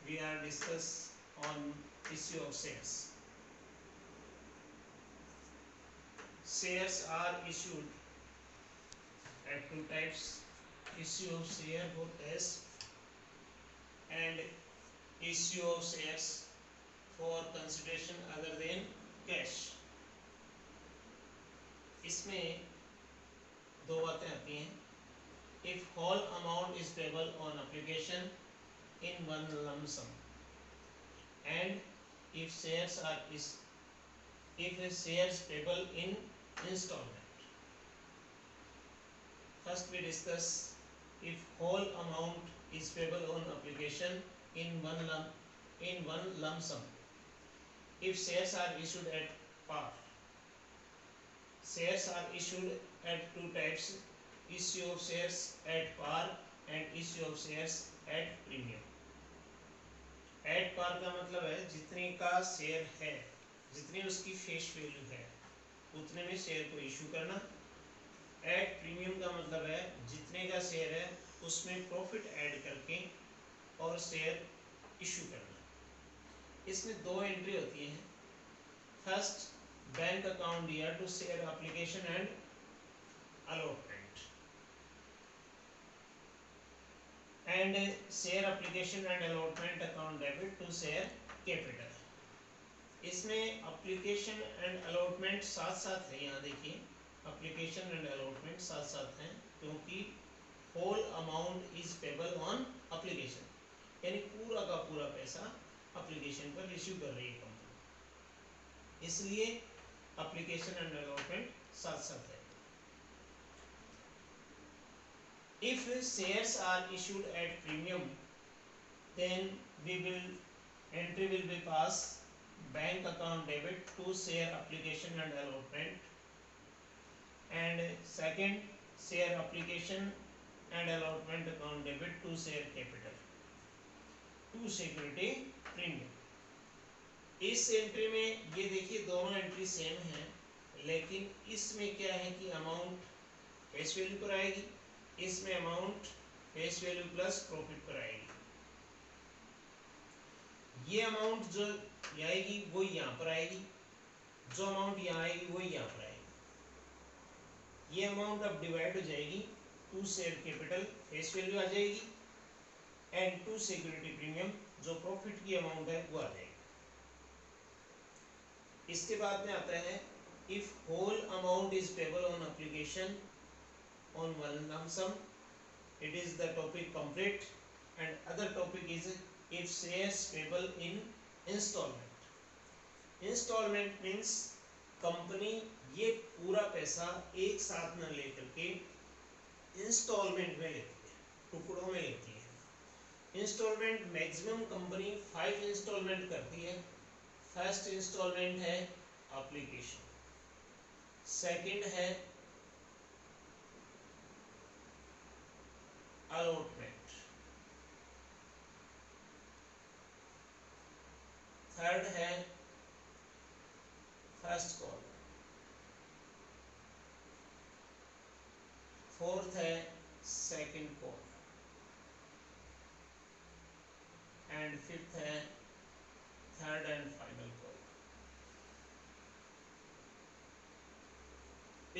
we are discuss on issue of shares. Shares are issued at two types: issue of share both as and issue of shares for consideration other than cash. इसमें दो बातें आती हैं. If whole amount is payable on application in one lump sum, and if shares payable in installment. First we discuss if whole amount is payable on application in one lump sum. If shares are issued at par. Shares are issued at two types: issue of shares at par and issue of shares at premium. At par का मतलब है जितने का share है, जितनी उसकी face value है, उतने में शेयर को इशू करना. एट प्रीमियम का मतलब है जितने का शेयर है उसमें प्रॉफिट ऐड करके और शेयर इशू करना. इसमें दो एंट्री होती हैं. First, bank account year to share application and allotment, and share application and allotment account debit to share capital. इसमें एप्लीकेशन एंड अलॉटमेंट साथ साथ है. यहाँ देखिए, एप्लीकेशन एंड अलॉटमेंट साथ साथ हैं क्योंकि whole amount is payable on application, यानी पूरा का पूरा पैसा एप्लीकेशन पर इश्यू कर रही है कंपनी, इसलिए एप्लीकेशन एंड अलॉटमेंट साथ साथ है. If shares are issued at premium, then entry will be passed bank account debit to share application and allotment, and second, share application and allotment account debit to share capital to security premium. इस entry में ये देखिए दोनों entry same हैं, लेकिन इसमें क्या है कि अमाउंट फेस वैल्यू पर आएगी, इसमें amount face value plus profit पर आएगी. ये अमाउंट जो आएगी वो यहाँ पर आएगी, जो अमाउंट यहाँ आएगी वो यहाँ पर आएगी. ये अमाउंट अब डिवाइड हो जाएगी, to share capital face value आ जाएगी, एंड टू सिक्योरिटी प्रीमियम जो प्रॉफिट की अमाउंट है वो आ जाएगी. इसके बाद में आता है if whole amount is payable on application on one lump sum, it is the topic complete, and other topic is if shares payable in installment. Installment means company ये पूरा पैसा एक साथ न लेकर के इंस्टॉलमेंट में लेती है, टुकड़ों में लेती है. इंस्टॉलमेंट मैक्सिमम कंपनी 5 इंस्टॉलमेंट करती है. फर्स्ट इंस्टॉलमेंट है एप्लीकेशन, सेकंड है अलॉटमेंट, थर्ड है फर्स्ट कॉल, फोर्थ है सेकंड कॉल, एंड फिफ्थ है थर्ड एंड फाइनल कॉल.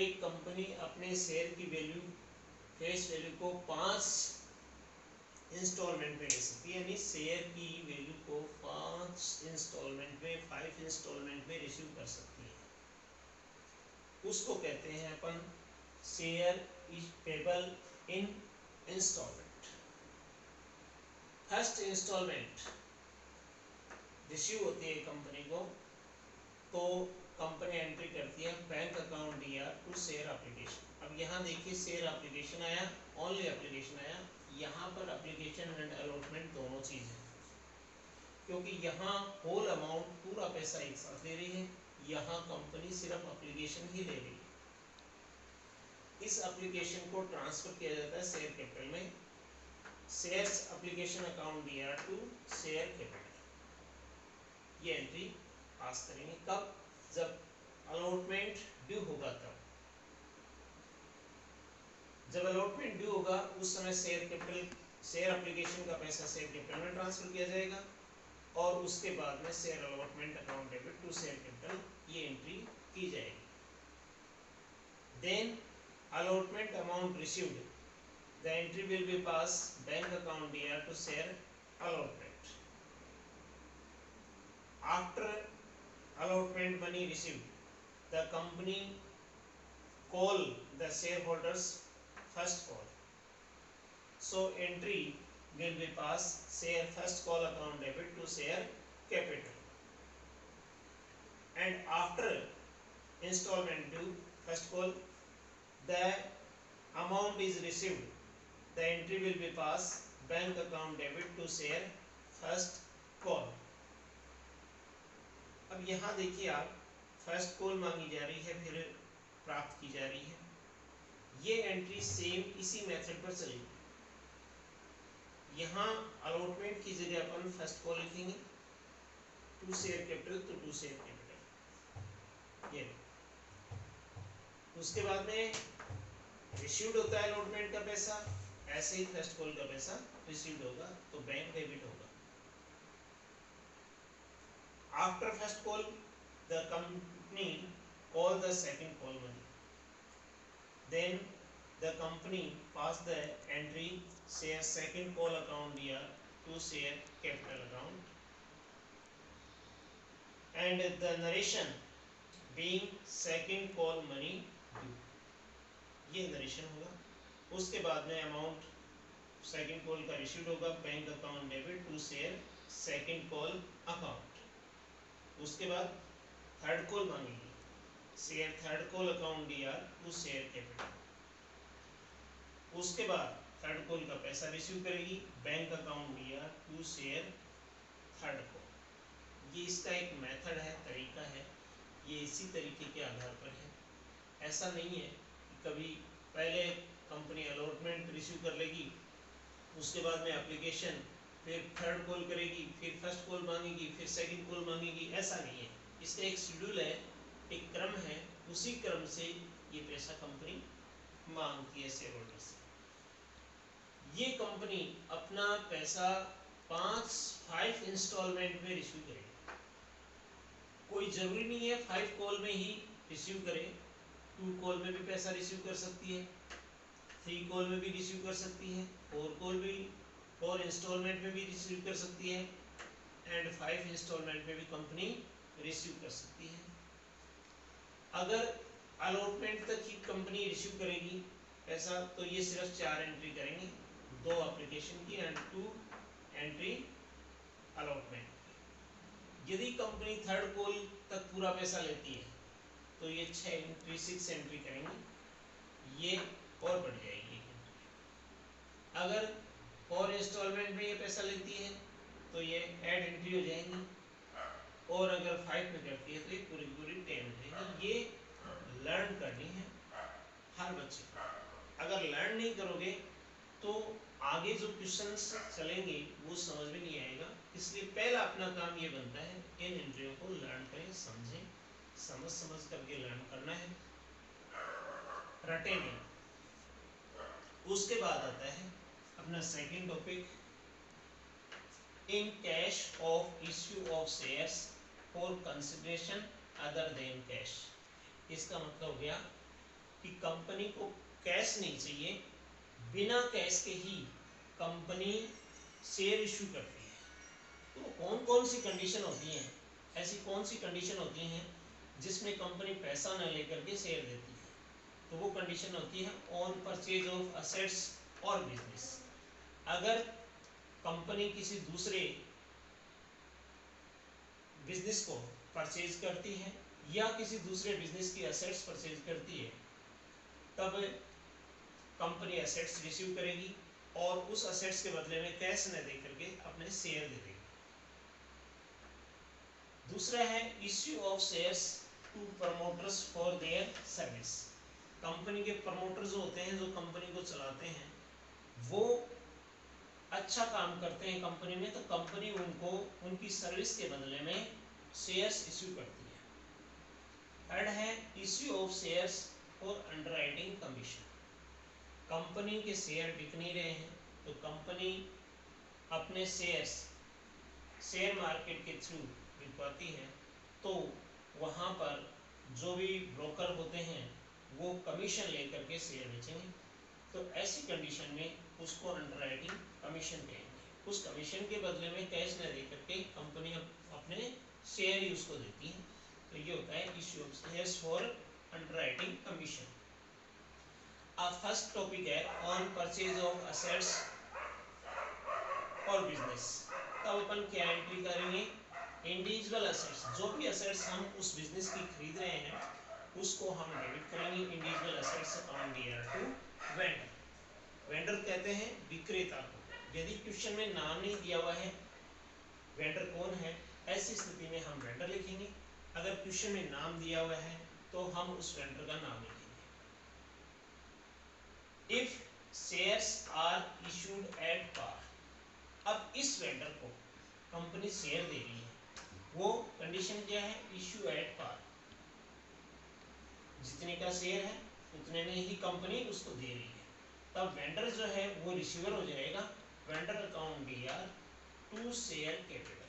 एक कंपनी अपने शेयर की वैल्यू फेस वैल्यू को 5 इंस्टॉलमेंट में ले सकती है, यानी शेयर की वैल्यू को 5 इंस्टॉलमेंट में 5 इंस्टॉलमेंट में रिसीव कर सकती है. उसको कहते हैं अपन share is payable in instalment. First instalment receive होती है कंपनी को, तो कंपनी एंट्री करती है bank account year to share application. अब यहाँ देखिए शेयर एप्लीकेशन आया, ओनली एप्लीकेशन आया. यहाँ पर एप्लीकेशन एंड अलॉटमेंट दोनों चीज है, क्योंकि यहाँ होल अमाउंट पूरा पैसा एक साथ ले रही है, यहाँ कंपनी सिर्फ एप्लीकेशन ही ले रही है. इस एप्लीकेशन को ट्रांसफर किया जाता है शेयर कैपिटल में. Shares application account year to share capital, ये एंट्री पास करेंगे. कब? जब अलॉटमेंट ड्यू होगा तब. जब अलॉटमेंट ड्यू होगा उस समय शेयर कैपिटल शेयर एप्लीकेशन का पैसा शेयर कैपिटल में ट्रांसफर किया जाएगा और उसके बाद में share allotment account debit to share capital ये एंट्री की जाएगी। Then allotment amount received the entry will be pass bank account DR to share allotment. After allotment money received the company call the shareholders first call, so entry will be pass share first call account debit to share capital, and after installment due first call the amount is received the entry will be pass bank account debit to share first call। अब यहाँ देखिए आप first call मांगी जा रही है फिर प्राप्त की जा रही है, ये एंट्री सेम इसी मेथड पर चलेगी। यहाँ अलॉटमेंट की जगह अपन फर्स्ट कॉल लिखेंगे टू शेयर कैपिटल तो टू शेयर कैपिटल ये, उसके बाद में रिसीव्ड होता है अलॉटमेंट का पैसा, ऐसे ही फर्स्ट कॉल का पैसा रिसीव्ड होगा तो बैंक डेबिट होगा। After first call, the company call the second call money. Then the company pass the entry share second call account DR to share capital account, and the narration being second call money due, ये narration होगा। उसके बाद में amount second call का received होगा bank account debit to share second call account. उसके बाद third call मांगेगी share third call account DR to share capital. उसके बाद थर्ड कॉल का पैसा रिसीव करेगी bank account DR to share third call. ये इसका एक मेथड है, तरीका है, ये इसी तरीके के आधार पर है। ऐसा नहीं है कि कभी पहले कंपनी अलॉटमेंट रिसीव कर लेगी, उसके बाद में एप्लीकेशन, फिर थर्ड कॉल करेगी, फिर फर्स्ट कॉल मांगेगी, फिर सेकंड कॉल मांगेगी, ऐसा नहीं है। इसका एक शेड्यूल है, एक क्रम है, उसी क्रम से ये पैसा कंपनी मांगती है शेयर होल्डर से। ये कंपनी अपना पैसा 5 इंस्टॉलमेंट में रिसीव करेगी। कोई जरूरी नहीं है 5 कॉल में ही रिसीव करे, 2 कॉल में भी पैसा रिसीव कर सकती है, 3 कॉल में भी रिसीव कर सकती है, 4 कॉल भी 4 इंस्टॉलमेंट में भी रिसीव कर सकती है, एंड 5 इंस्टॉलमेंट में भी कंपनी रिसीव कर सकती है। अगर अलॉटमेंट तक ही कंपनी रिसीव करेगी पैसा तो ये सिर्फ 4 एंट्री करेंगे, 2 एप्लीकेशन की एंड 2 एंट्री अलॉटमेंट की। यदि कंपनी थर्ड कॉल तक पूरा पैसा लेती है तो ये 6 एंट्री 6 एंट्री करेंगे, ये और बढ़ जाएगी। अगर 4 इंस्टॉलमेंट में ये पैसा लेती है तो ये ऐड एंट्री हो जाएंगी, और अगर 5 में करती है तो ये पूरी पूरी 10 हो जाएगी। ये लर्न करनी है हर बच्चे को। अगर लर्न नहीं करोगे तो आगे जो क्वेश्चंस चलेंगे वो समझ में नहीं आएगा। इसलिए पहला अपना काम ये बनता है इन एंट्रियों को लर्न करें, समझें, समझ करके लर्न करना है, रटे नहीं। उसके बाद आता है अपना second topic, in cash of issue of shares for consideration other than cash. इसका मतलब हो गया कि कंपनी को कैश नहीं चाहिए, बिना कैश के ही कंपनी शेयर इशू करती है। तो कौन कौन सी कंडीशन होती हैं, ऐसी कौन सी कंडीशन होती हैं जिसमें कंपनी पैसा न लेकर के शेयर देती है? तो वो कंडीशन होती है ऑन परचेज ऑफ असेट्स और बिजनेस। अगर कंपनी किसी दूसरे बिजनेस को परचेज करती है या किसी दूसरे बिजनेस की एसेट्स परचेज करती है, तब कंपनी एसेट्स रिसीव करेगी और उस एसेट्स के बदले में कैश न दे करके अपने शेयर दे देगी। दूसरा है issue of shares to promoters for their service. Company के प्रमोटर जो होते हैं, जो कंपनी को चलाते हैं, वो अच्छा काम करते हैं कंपनी में, तो कंपनी उनको उनकी सर्विस के बदले में शेयर्स इश्यू करती है। थर्ड है issue of shares for underwriting commission. Company के शेयर बिक नहीं रहे हैं तो कंपनी अपने शेयर मार्केट के थ्रू बिकवाती है, तो वहाँ पर जो भी ब्रोकर होते हैं वो कमीशन लेकर के शेयर बेचेंगे। तो ऐसी कंडीशन में उसको अंडरराइटिंग कमीशन कहेंगे। उस कमीशन के बदले में कैश न दे करके कंपनी अपने शेयर ही उसको देती है। तो ये होता है issue of shares for underwriting commission. अब फर्स्ट टॉपिक है ऑन परचेज ऑफ असेट्स और बिजनेस। तब अपन क्या एंट्री करेंगे, इंडिविजुअल असेट्स, जो भी असेट्स हम उस बिजनेस की खरीद रहे हैं उसको हम डेबिट करेंगे individual assets account year to vendor. Vendor कहते हैं विक्रेता को। यदि क्वेश्चन में नाम नहीं दिया हुआ है वेंडर कौन है, ऐसी स्थिति में हम वेंडर लिखेंगे। अगर क्वेश्चन में नाम दिया हुआ है तो हम उस वेंडर का नाम लिखेंगे। If shares are issued at par, अब इस वेंडर को कंपनी शेयर दे रही है, वो कंडीशन क्या है, इशू एट पार, जितने का शेयर है उतने में ही कंपनी उसको दे रही है। तब वेंडर जो है वो रिसीवर हो जाएगा। Vendor account DR to share capital,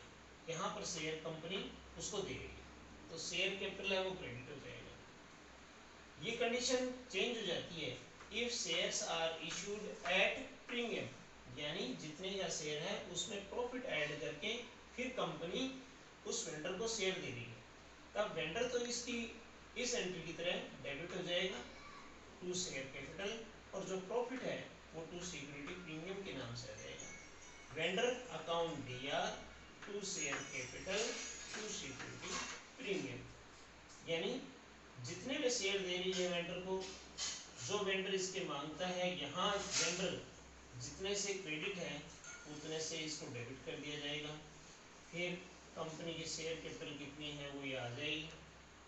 यहाँ पर शेयर कंपनी उसको दे रही है तो शेयर कैपिटल है वो क्रेडिट हो जाएगा। ये कंडीशन चेंज हो जाती है if shares are issued at premium, यानी जितने का शेयर है उसमें प्रॉफिट ऐड करके फिर कंपनी उस वेंडर को शेयर दे रही है। तब वेंडर तो इस एंट्री की तरह डेबिट हो जाएगा टू शेयर कैपिटल, और जो प्रॉफिट है वो टू सिक्योरिटी प्रीमियम के नाम से आ जाएगा। Vendor account DR to share capital to security premium, यानी जितने में शेयर दे रही है वेंडर को, जो वेंडर इसके मांगता है, यहाँ वेंडर जितने से क्रेडिट है उतने से इसको डेबिट कर दिया जाएगा। फिर कंपनी की शेयर कैपिटल कितनी है वो ये आ जाएगी,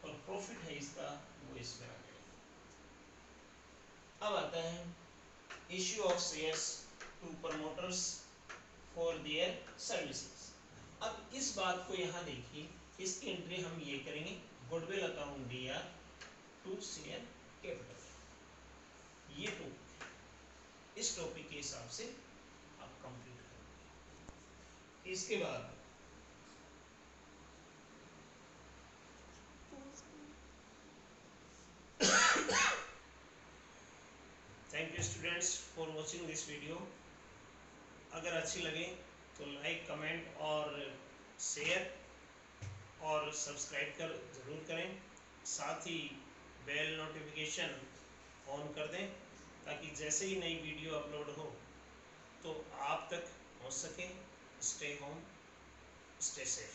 और प्रॉफिट है इसका वो इसमें आ जाएगा। अब आता है issue of shares to promoters for their services. अब इस बात को यहाँ देखिए, इसकी एंट्री हम ये करेंगे goodwill account DR to share capital. ये टॉपिक, इस टॉपिक के हिसाब से आप कंप्लीट करेंगे। इसके बाद thank you students for watching this video. अगर अच्छी लगे तो लाइक, कमेंट और शेयर और सब्सक्राइब कर ज़रूर करें। साथ ही बेल नोटिफिकेशन ऑन कर दें ताकि जैसे ही नई वीडियो अपलोड हो तो आप तक पहुंच सके। Stay home, stay safe.